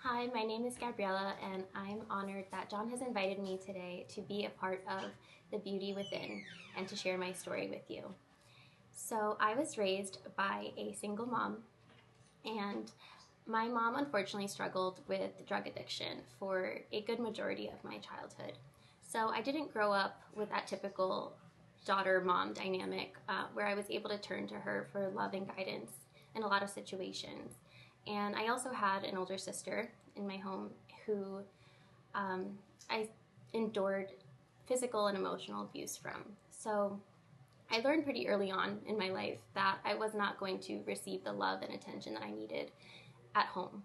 Hi, my name is Gabriella, and I'm honored that John has invited me today to be a part of The Beauty Within and to share my story with you. So, I was raised by a single mom, and my mom unfortunately struggled with drug addiction for a good majority of my childhood. So, I didn't grow up with that typical daughter mom dynamic where I was able to turn to her for love and guidance in a lot of situations. And I also had an older sister in my home who I endured physical and emotional abuse from. So I learned pretty early on in my life that I was not going to receive the love and attention that I needed at home.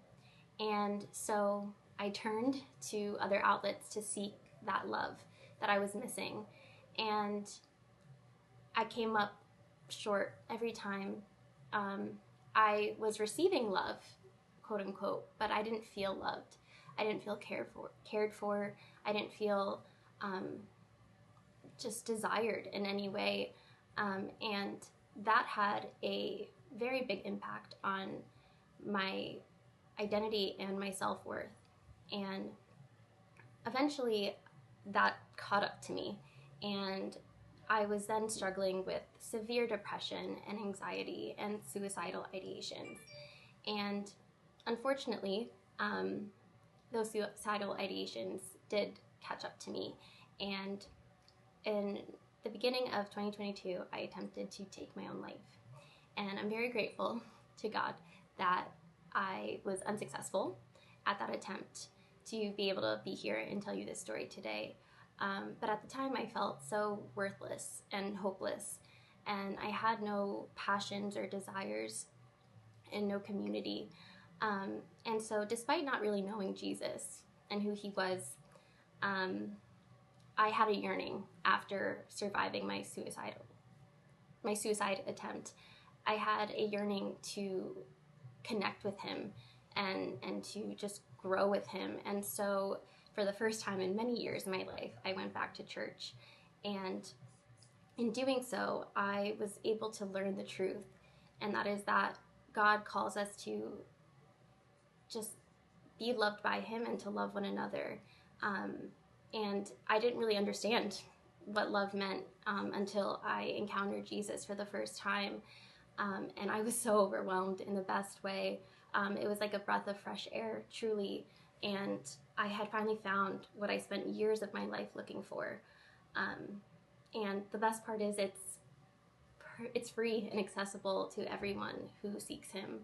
And so I turned to other outlets to seek that love that I was missing. And I came up short every time. I was receiving love, quote unquote, but I didn't feel loved. I didn't feel cared for. I didn't feel just desired in any way. And that had a very big impact on my identity and my self-worth. And eventually that caught up to me, and I was then struggling with severe depression and anxiety and suicidal ideations. And unfortunately, those suicidal ideations did catch up to me. And in the beginning of 2022, I attempted to take my own life. And I'm very grateful to God that I was unsuccessful at that attempt to be able to be here and tell you this story today. But at the time, I felt so worthless and hopeless, and I had no passions or desires and no community. And so, despite not really knowing Jesus and who he was, I had a yearning after surviving my suicide attempt. I had a yearning to connect with him and to just grow with him. And so for the first time in many years in my life, I went back to church. And in doing so, I was able to learn the truth. And that is that God calls us to just be loved by him and to love one another. And I didn't really understand what love meant until I encountered Jesus for the first time. And I was so overwhelmed in the best way. It was like a breath of fresh air, truly. And I had finally found what I spent years of my life looking for. And the best part is it's free and accessible to everyone who seeks him.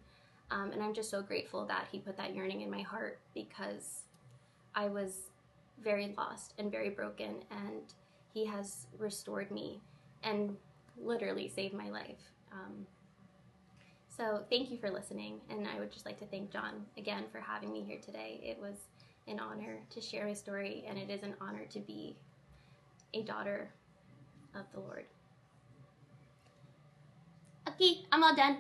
And I'm just so grateful that he put that yearning in my heart, because I was very lost and very broken, and he has restored me and literally saved my life. So thank you for listening, and I would just like to thank John again for having me here today. It was an honor to share my story, and it is an honor to be a daughter of the Lord. Okay, I'm all done.